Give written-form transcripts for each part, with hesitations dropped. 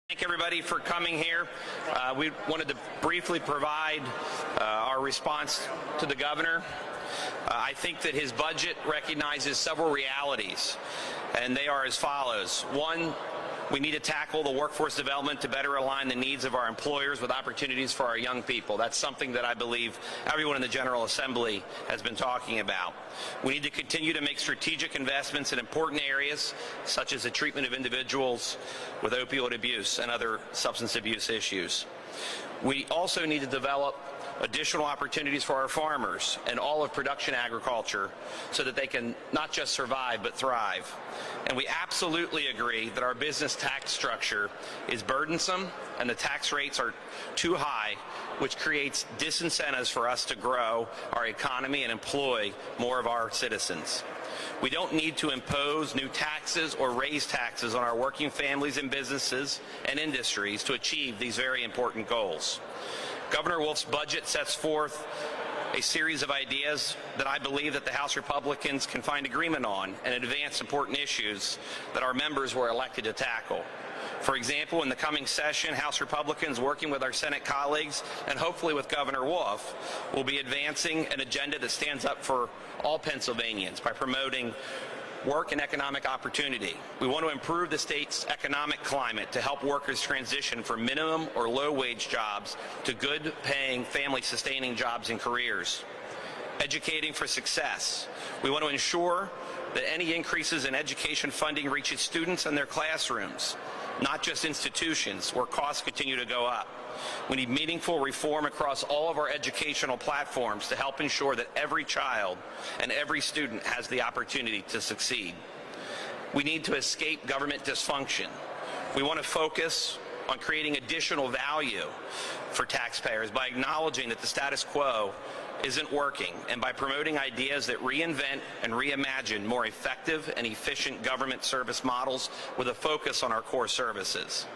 Thank everybody for coming here. We wanted to briefly provide our response to the governor. I think that his budget recognizes several realities, and they are as follows. One, we need to tackle the workforce development to better align the needs of our employers with opportunities for our young people. That's something that I believe everyone in the General Assembly has been talking about. We need to continue to make strategic investments in important areas, such as the treatment of individuals with opioid abuse and other substance abuse issues. We also need to develop additional opportunities for our farmers and all of production agriculture so that they can not just survive but thrive. And we absolutely agree that our business tax structure is burdensome and the tax rates are too high, which creates disincentives for us to grow our economy and employ more of our citizens. We don't need to impose new taxes or raise taxes on our working families and businesses and industries to achieve these very important goals. Governor Wolf's budget sets forth a series of ideas that I believe that the House Republicans can find agreement on and advance important issues that our members were elected to tackle. For example, in the coming session, House Republicans, working with our Senate colleagues and hopefully with Governor Wolf, will be advancing an agenda that stands up for all Pennsylvanians by promoting work and economic opportunity. We want to improve the state's economic climate to help workers transition from minimum or low-wage jobs to good-paying, family-sustaining jobs and careers. Educating for success. We want to ensure that any increases in education funding reaches students in their classrooms, not just institutions where costs continue to go up. We need meaningful reform across all of our educational platforms to help ensure that every child and every student has the opportunity to succeed. We need to escape government dysfunction. We want to focus on creating additional value for taxpayers by acknowledging that the status quo isn't working and by promoting ideas that reinvent and reimagine more effective and efficient government service models with a focus on our core services.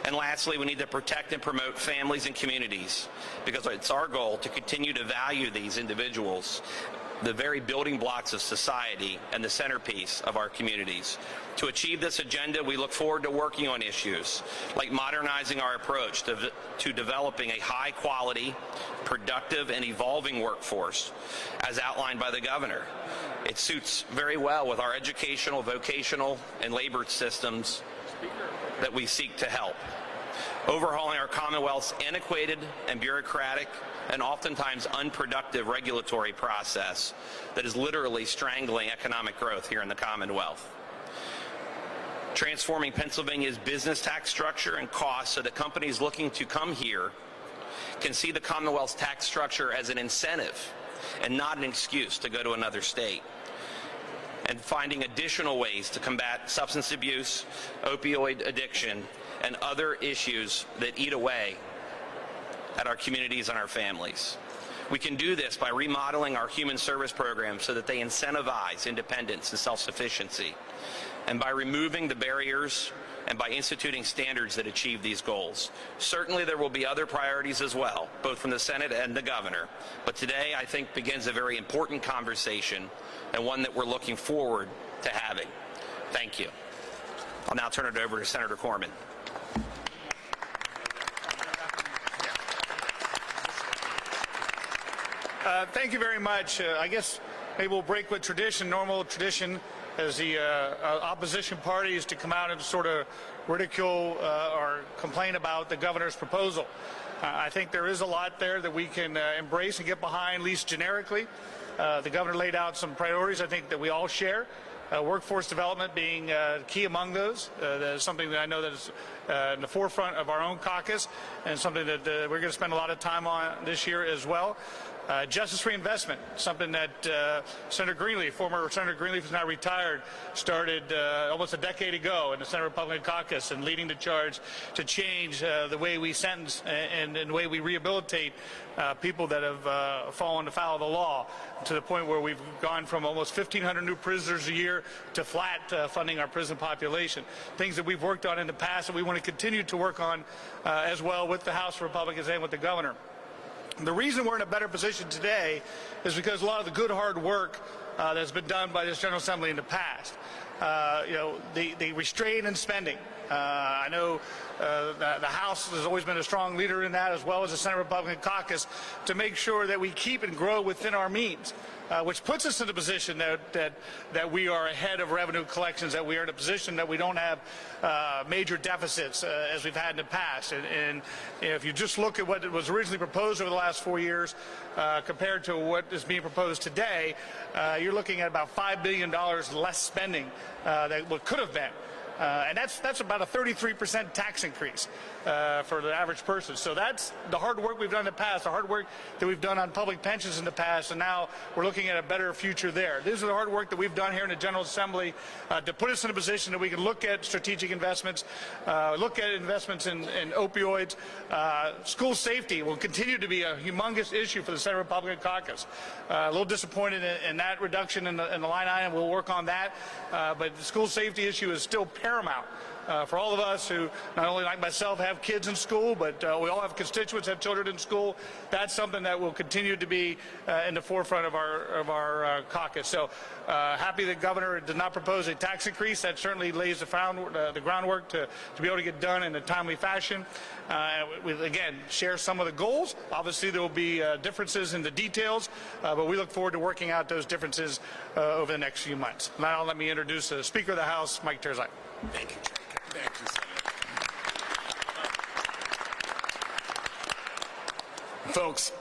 And lastly, we need to protect and promote families and communities because it's our goal to continue to value these individuals, the very building blocks of society and the centerpiece of our communities. To achieve this agenda, we look forward to working on issues like modernizing our approach to developing a high-quality, productive, and evolving workforce, as outlined by the governor. It suits very well with our educational, vocational, and labor systems that we seek to help. Overhauling our Commonwealth's antiquated and bureaucratic and oftentimes unproductive regulatory process that is literally strangling economic growth here in the Commonwealth. Transforming Pennsylvania's business tax structure and costs so that companies looking to come here can see the Commonwealth's tax structure as an incentive and not an excuse to go to another state. And finding additional ways to combat substance abuse, opioid addiction, and other issues that eat away at our communities and our families. We can do this by remodeling our human service programs so that they incentivize independence and self-sufficiency, and by removing the barriers and by instituting standards that achieve these goals. Certainly there will be other priorities as well, both from the Senate and the governor, but today I think begins a very important conversation and one that we're looking forward to having. Thank you. I'll now turn it over to Senator Corman. Thank you very much. I guess maybe we'll break with tradition, normal tradition, as the opposition parties to come out and sort of ridicule or complain about the governor's proposal. I think there is a lot there that we can embrace and get behind, at least generically. The governor laid out some priorities I think that we all share. Workforce development being key among those. That is something that I know that is in the forefront of our own caucus and something that we're going to spend a lot of time on this year as well. Justice reinvestment, something that Senator Greenleaf, former Senator Greenleaf is now retired, started almost a decade ago in the Senate Republican caucus and leading the charge to change the way we sentence and the way we rehabilitate people that have fallen afoul of the law, to the point where we've gone from almost 1,500 new prisoners a year to flat funding our prison population. Things that we've worked on in the past and we want to continue to work on as well with the House Republicans and with the governor. The reason we're in a better position today is because a lot of the good hard work that's been done by this General Assembly in the past. the restraint in spending. I know the House has always been a strong leader in that, as well as the Senate Republican caucus, to make sure that we keep and grow within our means, which puts us in a position that we are ahead of revenue collections, that we are in a position that we don't have major deficits as we've had in the past. And if you just look at what was originally proposed over the last 4 years compared to what is being proposed today, you're looking at about $5 billion less spending than what could have been. And that's about a 33% tax increase for the average person. So that's the hard work we've done in the past, the hard work that we've done on public pensions in the past, and now we're looking at a better future there. This is the hard work that we've done here in the General Assembly to put us in a position that we can look at strategic investments, look at investments in opioids. School safety will continue to be a humongous issue for the Senate Republican caucus. A little disappointed in that reduction in the line item. We'll work on that. But the school safety issue is still paramount for all of us who, not only like myself, have kids in school, but we all have constituents have children in school. That's something that will continue to be in the forefront of our caucus. So happy the governor did not propose a tax increase. That certainly lays the groundwork to be able to get done in a timely fashion. We, again, share some of the goals. Obviously, there will be differences in the details, but we look forward to working out those differences over the next few months. Now, let me introduce the Speaker of the House, Mike Terzine. Thank you, Jacob. Thank you, Senator. Folks,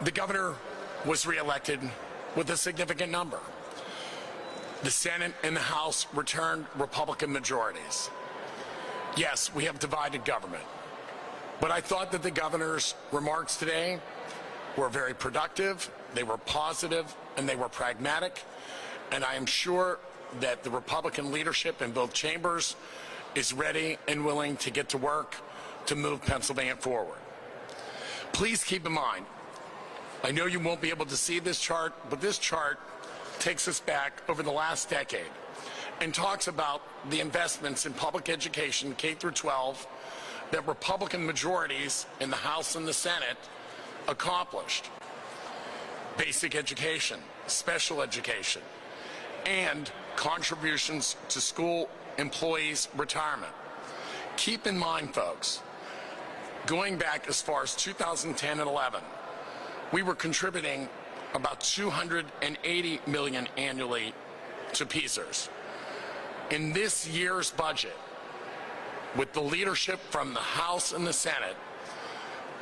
the governor was reelected with a significant number. The Senate and the House returned Republican majorities. Yes, we have divided government. But I thought that the governor's remarks today were very productive, they were positive, and they were pragmatic. And I am sure that the Republican leadership in both chambers is ready and willing to get to work to move Pennsylvania forward. Please keep in mind, I know you won't be able to see this chart, but this chart takes us back over the last decade and talks about the investments in public education, K through 12, that Republican majorities in the House and the Senate accomplished. Basic education, special education, and contributions to school employees' retirement. Keep in mind, folks, going back as far as 2010 and 11, we were contributing about $280 million annually to PSERS. In this year's budget, with the leadership from the House and the Senate,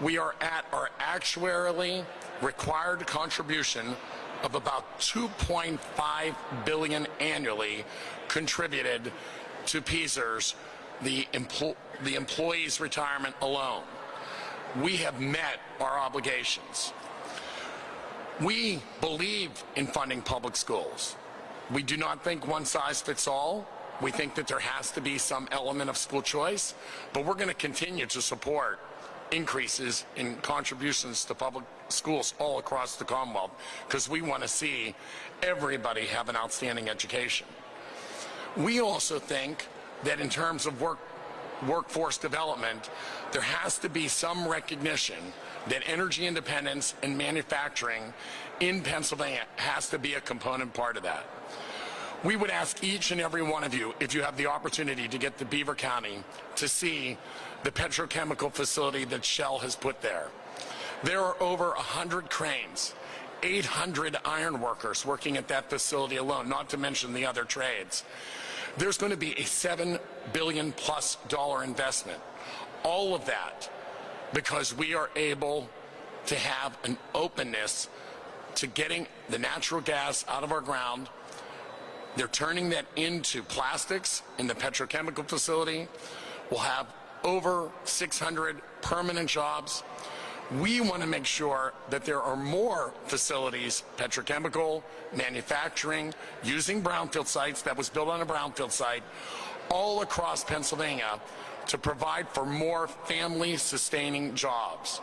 we are at our actuarially required contribution of about $2.5 billion annually contributed to PSERS, the employees' retirement alone. We have met our obligations. We believe in funding public schools. We do not think one size fits all. We think that there has to be some element of school choice, but we're going to continue to support increases in contributions to public schools all across the Commonwealth because we want to see everybody have an outstanding education. We also think that in terms of workforce development, there has to be some recognition that energy independence and manufacturing in Pennsylvania has to be a component part of that. We would ask each and every one of you, if you have the opportunity to get to Beaver County, to see the petrochemical facility that Shell has put there. There are over 100 cranes, 800 iron workers working at that facility alone, not to mention the other trades. There's going to be a $7 billion+ investment. All of that because we are able to have an openness to getting the natural gas out of our ground. They're turning that into plastics in the petrochemical facility. We'll have over 600 permanent jobs. We want to make sure that there are more facilities, petrochemical, manufacturing, using brownfield sites, that was built on a brownfield site, all across Pennsylvania to provide for more family-sustaining jobs.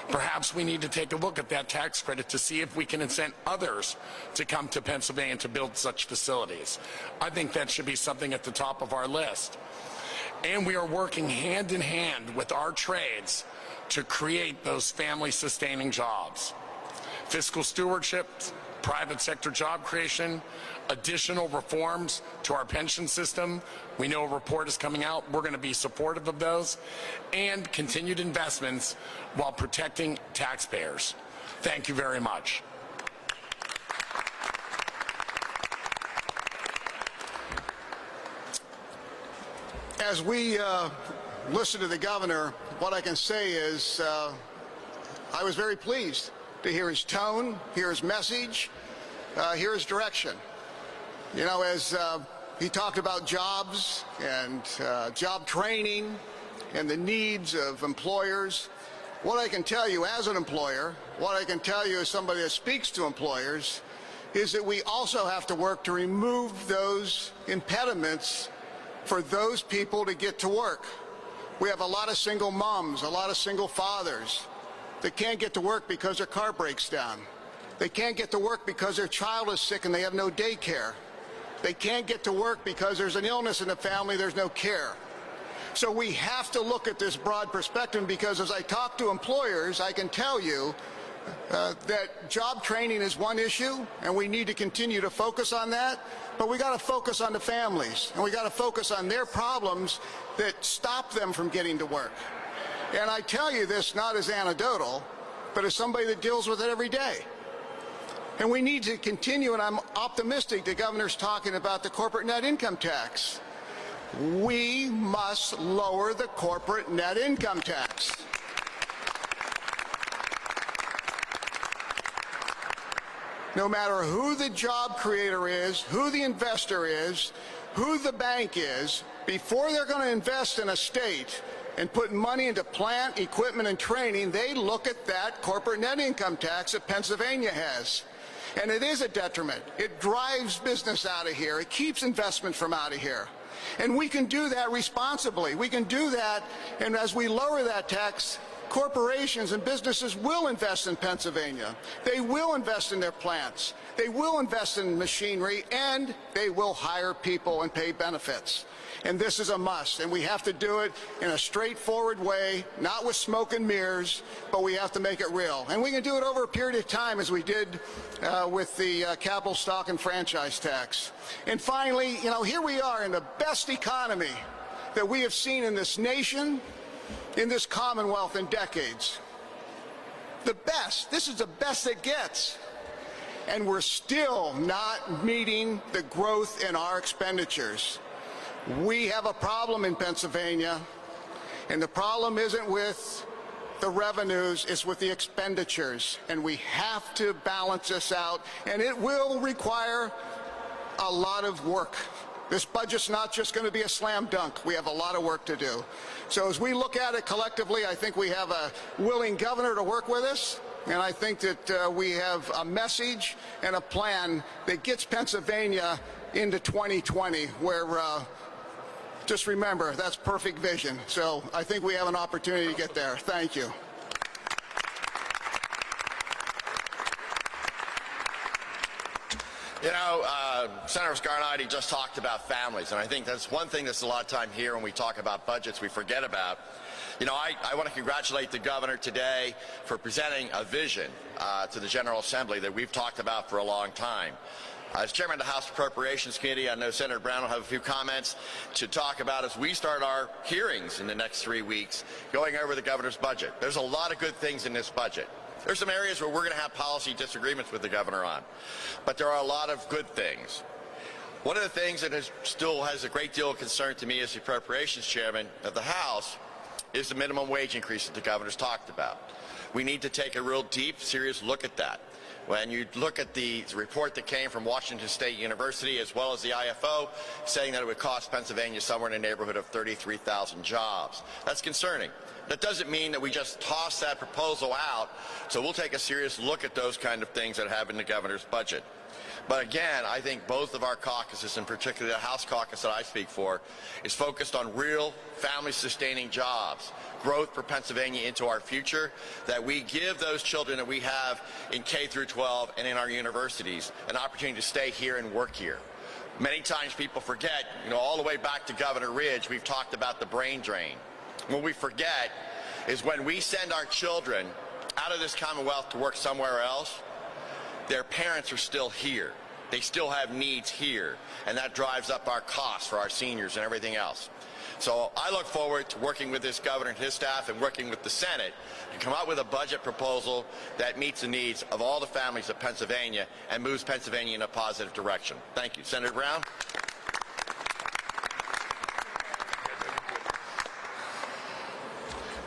Perhaps we need to take a look at that tax credit to see if we can incent others to come to Pennsylvania to build such facilities. I think that should be something at the top of our list. And we are working hand in hand with our trades to create those family-sustaining jobs. Fiscal stewardship private sector job creation, additional reforms to our pension system. We know a report is coming out. We're going to be supportive of those, and continued investments while protecting taxpayers. Thank you very much. As we listen to the governor, what I can say is I was very pleased to hear his tone, hear his message, hear his direction. You know, as he talked about jobs and job training and the needs of employers, what I can tell you as an employer, what I can tell you as somebody that speaks to employers, is that we also have to work to remove those impediments for those people to get to work. We have a lot of single moms, a lot of single fathers that can't get to work because their car breaks down. They can't get to work because their child is sick and they have no daycare. They can't get to work because there's an illness in the family, there's no care. So we have to look at this broad perspective, because as I talk to employers, I can tell you that job training is one issue, and we need to continue to focus on that. But we got to focus on the families, and we got to focus on their problems that stop them from getting to work. And I tell you this not as anecdotal, but as somebody that deals with it every day. And we need to continue, and I'm optimistic the governor's talking about the corporate net income tax. We must lower the corporate net income tax. No matter who the job creator is, who the investor is, who the bank is, before they're going to invest in a state and put money into plant, equipment, and training, they look at that corporate net income tax that Pennsylvania has. And it is a detriment. It drives business out of here. It keeps investment from out of here. And we can do that responsibly. We can do that, and as we lower that tax, corporations and businesses will invest in Pennsylvania. They will invest in their plants. They will invest in machinery, and they will hire people and pay benefits. And this is a must, and we have to do it in a straightforward way, not with smoke and mirrors, but we have to make it real. And we can do it over a period of time, as we did with the capital stock and franchise tax. And finally, you know, here we are in the best economy that we have seen in this nation, in this Commonwealth, in decades. The best. This is the best it gets. And we're still not meeting the growth in our expenditures. We have a problem in Pennsylvania, and the problem isn't with the revenues, it's with the expenditures. And we have to balance this out, and it will require a lot of work. This budget's not just going to be a slam dunk. We have a lot of work to do. So as we look at it collectively, I think we have a willing governor to work with us, and I think that we have a message and a plan that gets Pennsylvania into 2020, where just remember, that's perfect vision. So I think we have an opportunity to get there. Thank you. You know, Senator Scarnati just talked about families, and I think that's one thing that's a lot of time here when we talk about budgets we forget about. You know, I want to congratulate the governor today for presenting a vision to the General Assembly that we've talked about for a long time. As chairman of the House Appropriations Committee, I know Senator Brown will have a few comments to talk about as we start our hearings in the next 3 weeks, going over the governor's budget. There's a lot of good things in this budget. There's some areas where we're going to have policy disagreements with the governor on, but there are a lot of good things. One of the things that still has a great deal of concern to me as the Appropriations Chairman of the House is the minimum wage increase that the governor's talked about. We need to take a real deep, serious look at that. When you look at the report that came from Washington State University as well as the IFO saying that it would cost Pennsylvania somewhere in the neighborhood of 33,000 jobs. That's concerning. That doesn't mean that we just toss that proposal out, so we'll take a serious look at those kind of things that have in the governor's budget. But again, I think both of our caucuses, in particular the House caucus that I speak for, is focused on real family-sustaining jobs, growth for Pennsylvania into our future, that we give those children that we have in K through 12 and in our universities an opportunity to stay here and work here. Many times people forget, you know, all the way back to Governor Ridge, we've talked about the brain drain. What we forget is when we send our children out of this Commonwealth to work somewhere else, their parents are still here. They still have needs here, and that drives up our costs for our seniors and everything else. So I look forward to working with this governor and his staff and working with the Senate to come up with a budget proposal that meets the needs of all the families of Pennsylvania and moves Pennsylvania in a positive direction. Thank you. Senator Brown?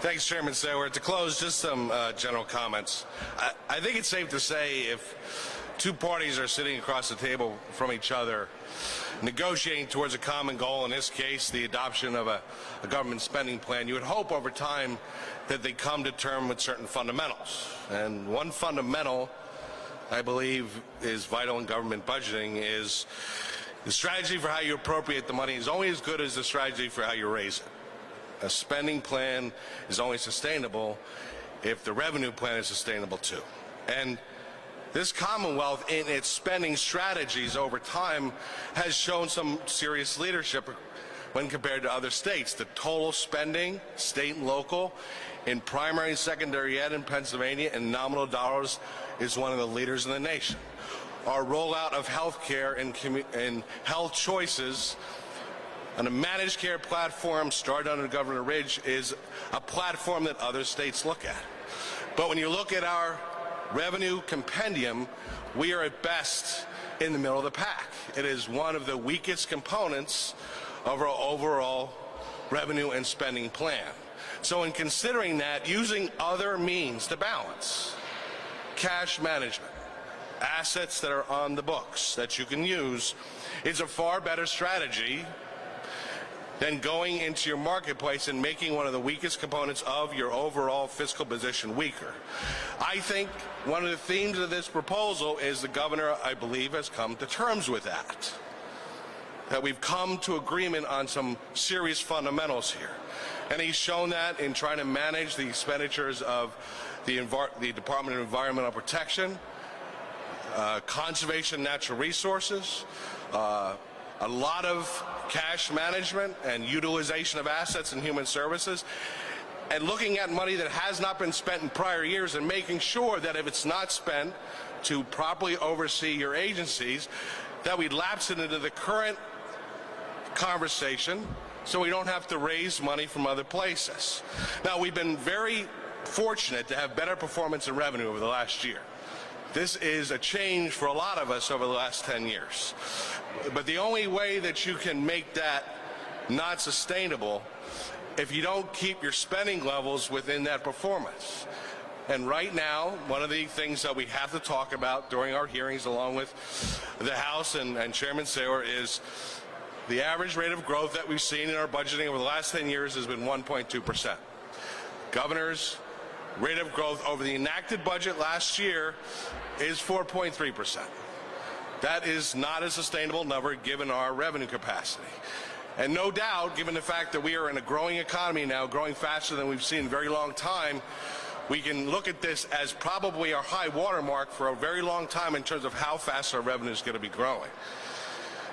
Thanks, Chairman Sayward. To close, just some general comments. I think it's safe to say if two parties are sitting across the table from each other, negotiating towards a common goal, in this case, the adoption of a government spending plan, you would hope over time that they come to terms with certain fundamentals. And one fundamental, I believe, is vital in government budgeting is the strategy for how you appropriate the money is only as good as the strategy for how you raise it. A spending plan is only sustainable if the revenue plan is sustainable too. And this Commonwealth, in its spending strategies over time, has shown some serious leadership when compared to other states. The total spending, state and local, in primary and secondary ed in Pennsylvania in nominal dollars is one of the leaders in the nation. Our rollout of health care and health choices and a managed care platform started under Governor Ridge is a platform that other states look at. But when you look at our revenue compendium, we are at best in the middle of the pack. It is one of the weakest components of our overall revenue and spending plan. So in considering that, using other means to balance, cash management, assets that are on the books that you can use, is a far better strategy than going into your marketplace and making one of the weakest components of your overall fiscal position weaker. I think one of the themes of this proposal is the governor, I believe, has come to terms with that we've come to agreement on some serious fundamentals here. And he's shown that in trying to manage the expenditures of the Department of Environmental Protection, conservation of natural resources, a lot of cash management and utilization of assets and human services, and looking at money that has not been spent in prior years and making sure that if it's not spent to properly oversee your agencies, that we lapse it into the current conversation so we don't have to raise money from other places. Now, we've been very fortunate to have better performance in revenue over the last year. This is a change for a lot of us over the last 10 years. But the only way that you can make that not sustainable if you don't keep your spending levels within that performance. And right now, one of the things that we have to talk about during our hearings along with the House and Chairman Sayer is the average rate of growth that we've seen in our budgeting over the last 10 years has been 1.2%. Governor's rate of growth over the enacted budget last year is 4.3%. That is not a sustainable number given our revenue capacity. And no doubt, given the fact that we are in a growing economy now, growing faster than we've seen in a very long time, we can look at this as probably our high watermark for a very long time in terms of how fast our revenue is going to be growing.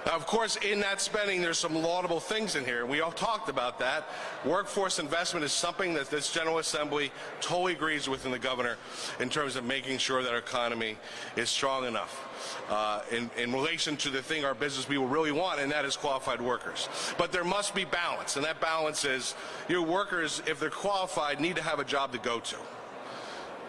Now, of course, in that spending, there's some laudable things in here, and we all talked about that. Workforce investment is something that this General Assembly totally agrees with in the governor in terms of making sure that our economy is strong enough in relation to the thing our business people really want, and that is qualified workers. But there must be balance, and that balance is your workers, if they're qualified, need to have a job to go to.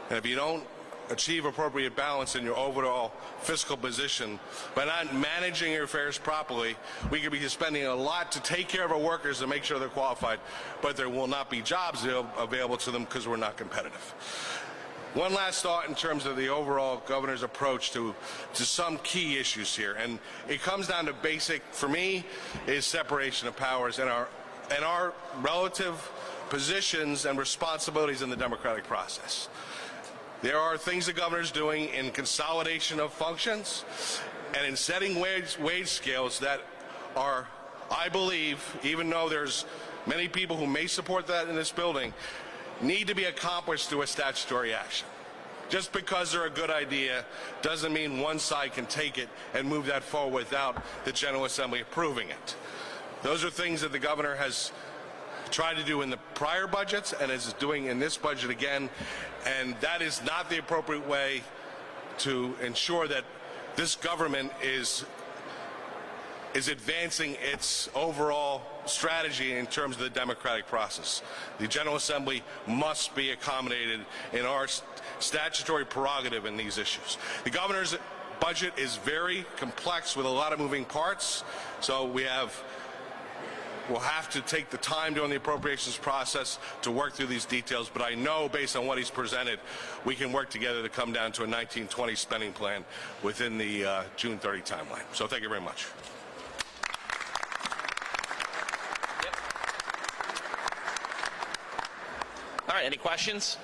And if you don't achieve appropriate balance in your overall fiscal position by not managing your affairs properly, we could be spending a lot to take care of our workers and make sure they're qualified, but there will not be jobs available to them because we're not competitive. One last thought in terms of the overall governor's approach to some key issues here, and it comes down to basic, for me, is separation of powers and our relative positions and responsibilities in the democratic process. There are things the governor is doing in consolidation of functions and in setting wage scales that are, I believe, even though there's many people who may support that in this building, need to be accomplished through a statutory action. Just because they're a good idea doesn't mean one side can take it and move that forward without the General Assembly approving it. Those are things that the governor has tried to do in the prior budgets and is doing in this budget again, and that is not the appropriate way to ensure that this government is advancing its overall strategy in terms of the democratic process. The General Assembly must be accommodated in our statutory prerogative in these issues. The governor's budget is very complex with a lot of moving parts, so we'll have to take the time during the appropriations process to work through these details, but I know based on what he's presented, we can work together to come down to a 1920 spending plan within the June 30 timeline. So thank you very much. All right, any questions?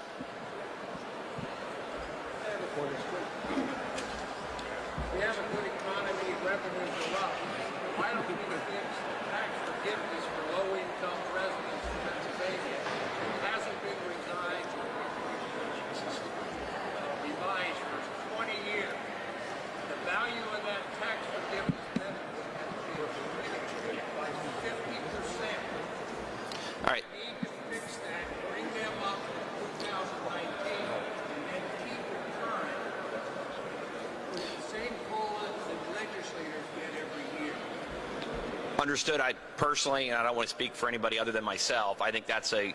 We have a good economy, revenues are up. Why don't we fix tax forgiveness for low-income residents in Pennsylvania? It hasn't been revised for 20 years. The value of that tax forgiveness benefit has been diminished by 50%. All right. We need to fix that, bring them up to 2019, and then keep it current with the same COLA that legislators get every year. Understood. I personally, and I don't want to speak for anybody other than myself, I think that's a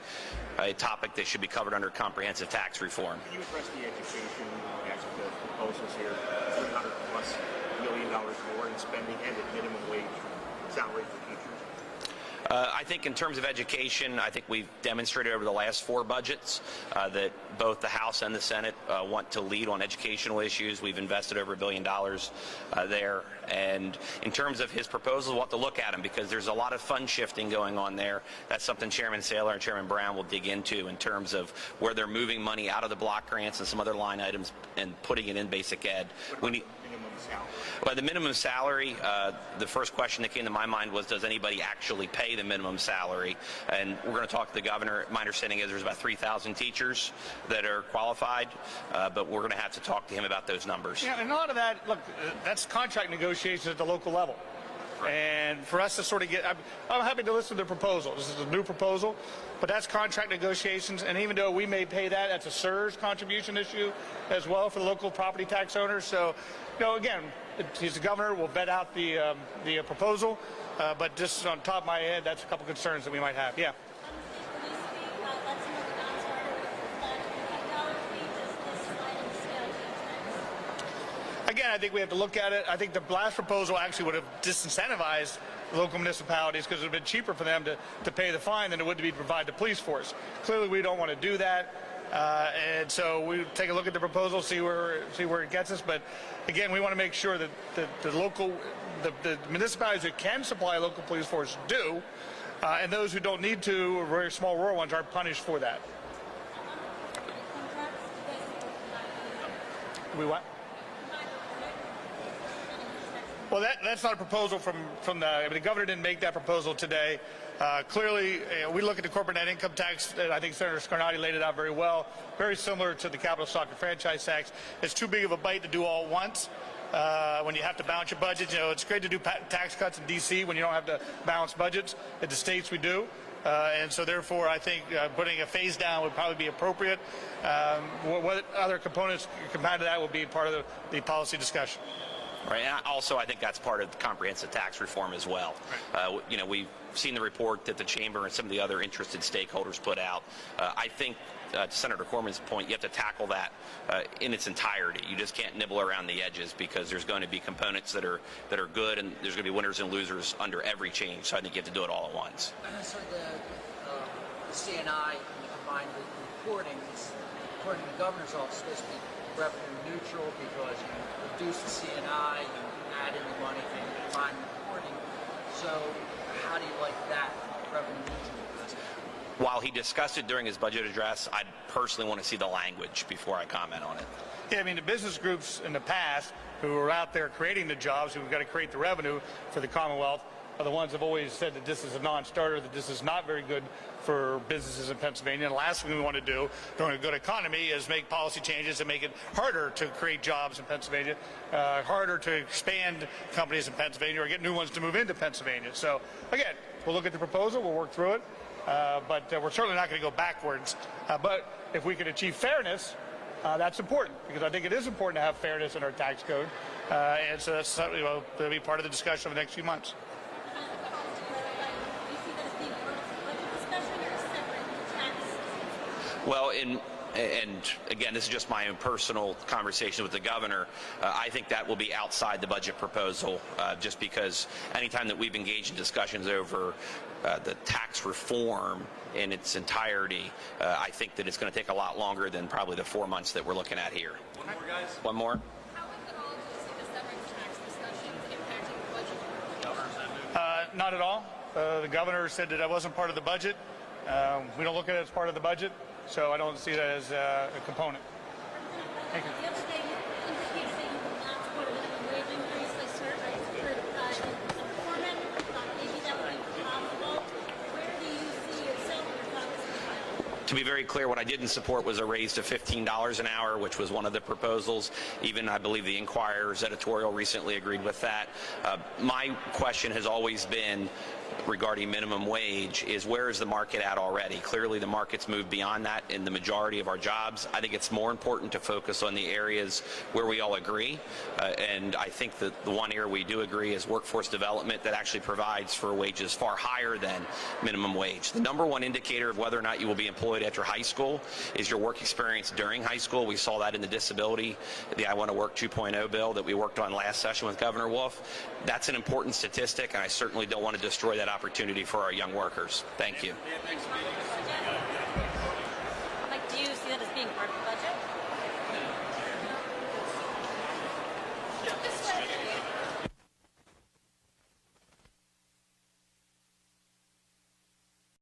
topic that should be covered under comprehensive tax reform. Can you address the education aspect of proposals here? $300+ million more in spending and a minimum wage salary for teachers. I think in terms of education, I think we've demonstrated over the last 4 budgets that both the House and the Senate want to lead on educational issues. We've invested over $1 billion there. And in terms of his proposals, we'll have to look at them because there's a lot of fund shifting going on there. That's something Chairman Saylor and Chairman Brown will dig into in terms of where they're moving money out of the block grants and some other line items and putting it in basic ed. We need the minimum salary, the first question that came to my mind was, does anybody actually pay the minimum salary? And we're going to talk to the governor. My understanding is there's about 3,000 teachers that are qualified, but we're going to have to talk to him about those numbers. Yeah, and a lot of that, look, that's contract negotiations at the local level. And for us to sort of get, I'm happy to listen to the proposal. This is a new proposal, but that's contract negotiations. And even though we may pay that, that's a SERS contribution issue as well for the local property tax owners. So, you know, again, he's the governor. We'll vet out the proposal. But just on top of my head, that's a couple concerns that we might have. Yeah. Again, I think we have to look at it. I think the last proposal actually would have disincentivized local municipalities because it would have been cheaper for them to pay the fine than it would to be to provide the police force. Clearly, we don't want to do that. And so we take a look at the proposal, see where it gets us. But again, we want to make sure that the municipalities that can supply local police force do, and those who don't need to, or very small rural ones, are punished for that. We what? Well, that's not a proposal from the. I mean, the governor didn't make that proposal today. Clearly, we look at the corporate net income tax, and I think Senator Scarnati laid it out very well. Very similar to the capital stock and franchise tax. It's too big of a bite to do all at once. When you have to balance your budget, you know, it's great to do tax cuts in D.C. when you don't have to balance budgets. In the states, we do. And so, therefore, I think putting a phase down would probably be appropriate. What other components combined to that will be part of the policy discussion. Right. And also, I think that's part of the comprehensive tax reform as well. Right. You know, we've seen the report that the chamber and some of the other interested stakeholders put out. I think, to Senator Corman's point, you have to tackle that in its entirety. You just can't nibble around the edges because there's going to be components that are good, and there's going to be winners and losers under every change. So I think you have to do it all at once. So the CNI and the combined reporting is, according to the governor's office, supposed to be revenue neutral because you reduce the CNI, you add in the money for the combined reporting. So how do you like that revenue neutral? While he discussed it during his budget address, I personally want to see the language before I comment on it. Yeah, I mean, the business groups in the past who are out there creating the jobs, who've got to create the revenue for the Commonwealth, are the ones who have always said that this is a non-starter, that this is not very good for businesses in Pennsylvania. And the last thing we want to do during a good economy is make policy changes and make it harder to create jobs in Pennsylvania, harder to expand companies in Pennsylvania or get new ones to move into Pennsylvania. So, again, we'll look at the proposal, we'll work through it, but we're certainly not going to go backwards. But if we can achieve fairness, That's important because I think it is important to have fairness in our tax code, and so that's something that'll be part of the discussion over the next few months. Well, and again, this is just my own personal conversation with the governor. I think that will be outside the budget proposal, just because anytime that we've engaged in discussions over the tax reform in its entirety, I think that it's going to take a lot longer than probably the 4 months that we're looking at here. One more, guys. One more? How, if at all, do you see the severance tax discussions impacting the budget? Not at all. The governor said that wasn't part of the budget. We don't look at it as part of the budget, so I don't see that as a component. Thank you. The other day, you indicated that you would not support a minimum wage increase. I heard informant, maybe that would be possible. Where do you see yourself in your thoughts? To be very clear, what I didn't support was a raise to $15 an hour, which was one of the proposals. Even, I believe, the Inquirer's editorial recently agreed with that. My question has always been, regarding minimum wage, is where is the market at already? Clearly the market's moved beyond that in the majority of our jobs. I think it's more important to focus on the areas where we all agree, and I think that the one area we do agree is workforce development that actually provides for wages far higher than minimum wage. The number one indicator of whether or not you will be employed after high school is your work experience during high school. We saw that in the disability, the I Want to Work 2.0 bill that we worked on last session with Governor Wolf. That's an important statistic, and I certainly don't want to destroy that opportunity for our young workers. Thank you. Thanks for being here.